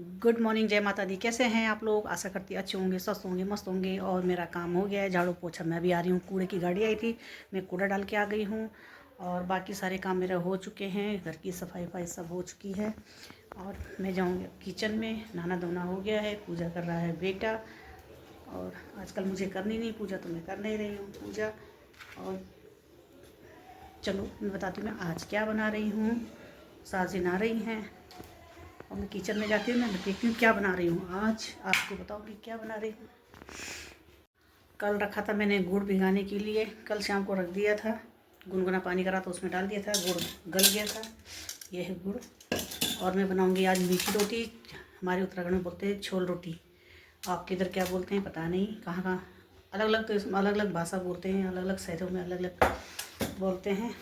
Good morning, जय माता दी। कैसे हैं आप लोग? आशा करती अच्छे होंगे, स्वस्थ होंगे, मस्त होंगे। और मेरा काम हो गया है, झाड़ू पोछा। मैं भी आ रही हूँ, कूड़े की गाड़ी आई थी, मैं कूड़ा डाल के आ गई हूँ। और बाकी सारे काम मेरे हो चुके हैं, घर की सफाई वफाई सब हो चुकी है। और मैं जाऊँगी किचन में, नहाना धोना हो गया है, पूजा कर रहा है बेटा। और आजकल मुझे करनी नहीं पूजा, तो मैं कर नहीं रही हूँ पूजा। और चलो मैं बताती हूँ मैं आज क्या बना रही हूँ। सास जी नहा रही हैं और मैं किचन में जाती हूँ, मैं देखती हूँ क्या बना रही हूँ। आज आपको बताऊँगी क्या बना रही हूँ। कल रखा था मैंने गुड़ भिगाने के लिए, कल शाम को रख दिया था, गुनगुना पानी करा तो उसमें डाल दिया था, गुड़ गल गया था। यह है गुड़। और मैं बनाऊँगी आज मीठी रोटी। हमारे उत्तराखंड में बोलते हैं छोल रोटी, आपके इधर क्या बोलते हैं पता नहीं, कहाँ कहाँ अलग अलग, तो इसमें अलग अलग भाषा बोलते हैं, अलग अलग शहरों में अलग अलग बोलते हैं।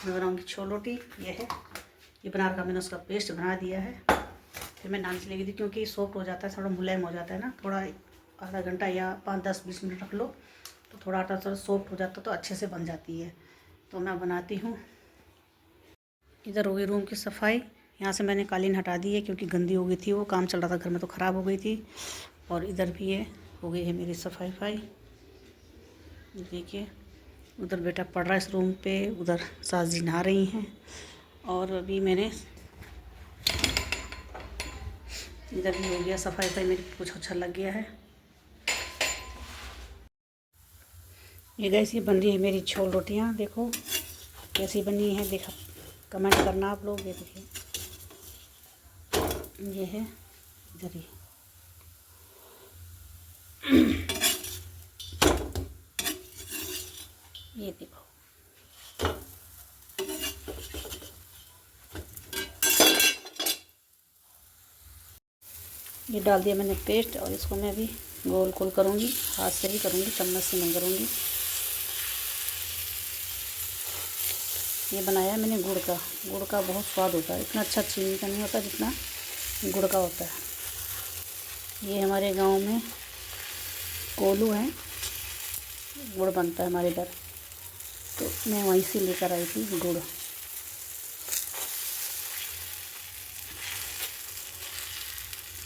मैं बनाऊँगी छोल रोटी। ये है, ये बना रखा मैंने, उसका पेस्ट बना दिया है। फिर मैं नान चलेगी थी क्योंकि सॉफ्ट हो जाता है, थोड़ा मुलायम हो जाता है ना, थोड़ा आधा घंटा या 5-10-20 मिनट रख लो तो थोड़ा आटा थोड़ा सॉफ्ट हो जाता है, तो अच्छे से बन जाती है। तो मैं बनाती हूँ। इधर हो गई रूम की सफाई। यहाँ से मैंने कालीन हटा दी है क्योंकि गंदी हो गई थी, वो काम चल रहा था घर में तो ख़राब हो गई थी। और इधर भी है, हो गई है मेरी सफाई वफाई। देखिए उधर बेटा पढ़ रहा है इस रूम पे, उधर सास जी नहा रही हैं। और अभी मैंने इधर भी हो गया सफाई वफाई मेरी, कुछ अच्छा लग गया है। ये गैस, ये बन रही है मेरी छोल रोटियाँ। देखो कैसी बनी है, देखा कमेंट करना आप लोग। ये देखिए, ये है इधर ही। ये देखो, ये डाल दिया मैंने पेस्ट। और इसको मैं अभी गोल गोल करूँगी, हाथ से ही करूँगी, चम्मच से नहीं करूँगी। ये बनाया मैंने गुड़ का। गुड़ का बहुत स्वाद होता है, इतना अच्छा चीनी का नहीं होता जितना गुड़ का होता है। ये हमारे गांव में कोलू है, गुड़ बनता है हमारे इधर, तो मैं वहीं से लेकर आई थी गुड़।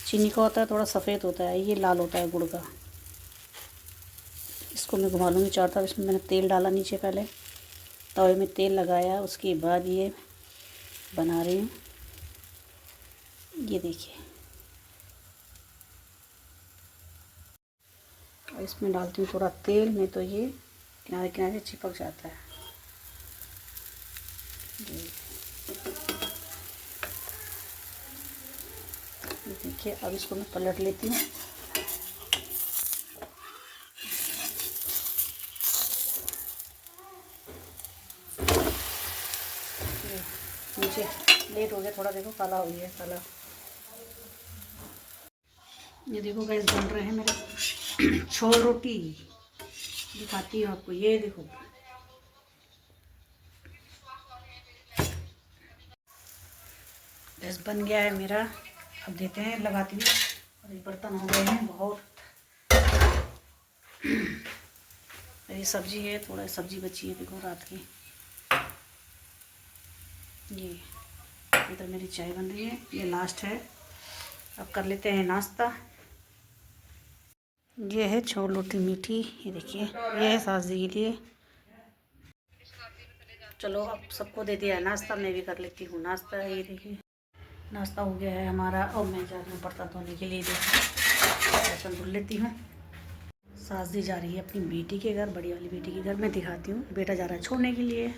चीनी का होता है थोड़ा सफ़ेद होता है, ये लाल होता है गुड़ का। इसको मैं घुमा लूँगी चारों तरफ। इसमें मैंने तेल डाला नीचे, पहले तवे में तेल लगाया, उसके बाद ये बना रही हूँ। ये देखिए, और इसमें डालती हूँ थोड़ा तेल, नहीं तो ये किनारे किनारे चिपक जाता है। देखिए, अब इसको मैं पलट लेती हूँ। नीचे लेट हो गया थोड़ा, देखो काला हो गया, काला। ये देखो गैस, बन रहे हैं मेरे छोल रोटी। दिखाती हूँ आपको, ये देखो। गैस बन गया है मेरा, अब देते हैं, लगाती हूँ। और ये बर्तन हो गए हैं बहुत। ये सब्जी है, थोड़ा सब्जी बची है, देखो रात की। ये इधर मेरी चाय बन रही है, ये लास्ट है। अब कर लेते हैं नाश्ता। ये है छोल रोटी मीठी, ये देखिए, ये है सास जी के लिए। चलो अब सबको दे दिया है नाश्ता, मैं भी कर लेती हूँ नाश्ता। ये देखिए नाश्ता हो गया है हमारा, और मैं जा रही हूँ बर्तन धोने के लिए। देखिए बर्तन धुल लेती हूँ। सास जी जा रही है अपनी बेटी के घर, बड़ी वाली बेटी के घर। मैं दिखाती हूँ, बेटा जा रहा है छोड़ने के लिए।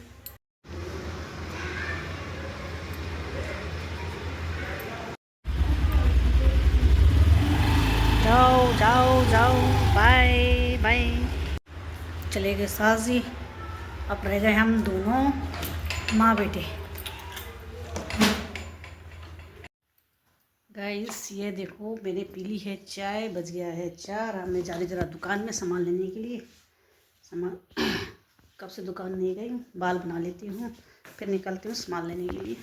जाओ जाओ जाओ, बाय बाय। चले गए सास जी, अब रह गए हम दोनों माँ बेटे। गाइस ये देखो, मैंने पी ली है चाय, बज गया है 4। अब मैं जा रही जरा दुकान में सामान लेने के लिए। सामान कब से दुकान नहीं गई हूँ, बाल बना लेती हूँ, फिर निकलती हूँ सामान लेने के लिए।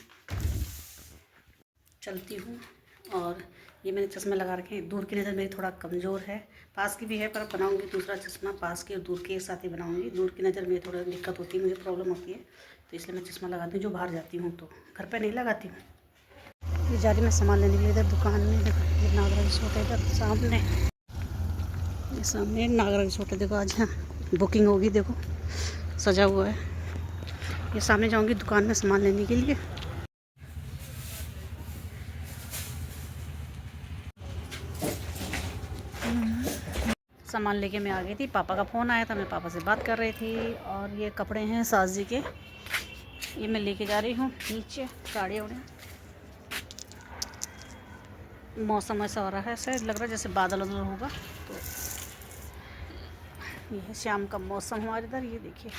चलती हूँ। और ये मैंने चश्मे लगा रखे हैं, दूर की नज़र मेरी थोड़ा कमज़ोर है, पास की भी है, पर बनाऊँगी दूसरा चश्मा, पास की और दूर के एक साथ ही बनाऊँगी। दूर की नज़र में थोड़ा दिक्कत होती है, मुझे प्रॉब्लम होती है, तो इसलिए मैं चश्मा लगाती हूँ जो बाहर जाती हूँ, तो घर पर नहीं लगाती हूँ। ये जा रही मैं सामान लेने के लिए इधर दुकान में। देखो ये नागराज सूट है इधर सामने, ये सामने नागराज सूट है। देखो आज यहाँ बुकिंग होगी, देखो सजा हुआ है। ये सामने जाऊंगी दुकान में सामान लेने के लिए। सामान लेके मैं आ गई थी, पापा का फ़ोन आया था, मैं पापा से बात कर रही थी। और ये कपड़े हैं सास जी के, ये मैं लेके जा रही हूँ नीचे। साड़ी उड़े, मौसम ऐसा हो रहा है, ऐसा लग रहा है जैसे बादल उदल होगा। तो ये है शाम का मौसम हमारे इधर। ये देखिए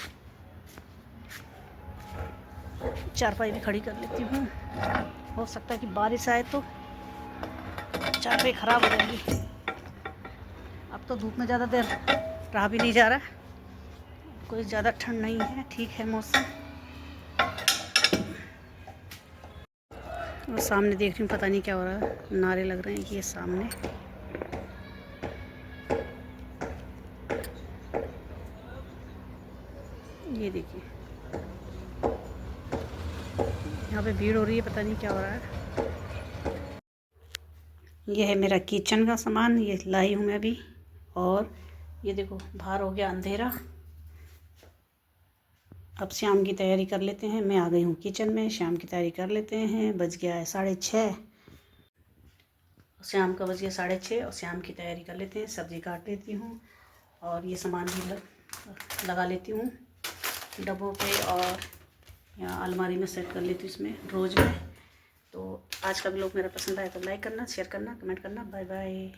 चारपाई भी खड़ी कर लेती हूँ, हो सकता है कि बारिश आए तो चारपाई ख़राब हो जाएगी। अब तो धूप में ज़्यादा देर रहा भी नहीं जा रहा, कोई ज़्यादा ठंड नहीं है, ठीक है मौसम। और सामने देख रही हूँ पता नहीं क्या हो रहा है, नारे लग रहे हैं कि ये सामने। ये देखिए यहाँ पे भीड़ हो रही है, पता नहीं क्या हो रहा है। ये है मेरा किचन का सामान, ये लाई हूँ मैं अभी। और ये देखो बाहर हो गया अंधेरा, अब शाम की तैयारी कर लेते हैं। मैं आ गई हूँ किचन में, शाम की तैयारी कर लेते हैं। बज गया है 6:30, शाम का बज गया 6:30 और शाम की तैयारी कर लेते हैं। सब्ज़ी काट लेती हूँ और ये सामान भी लगा लेती हूँ डब्बों पे, और यहाँ अलमारी में सेट कर लेती हूँ, इसमें रोज़ में। तो आज का व्लॉग मेरा पसंद आया तो लाइक करना, शेयर करना, कमेंट करना। Bye bye.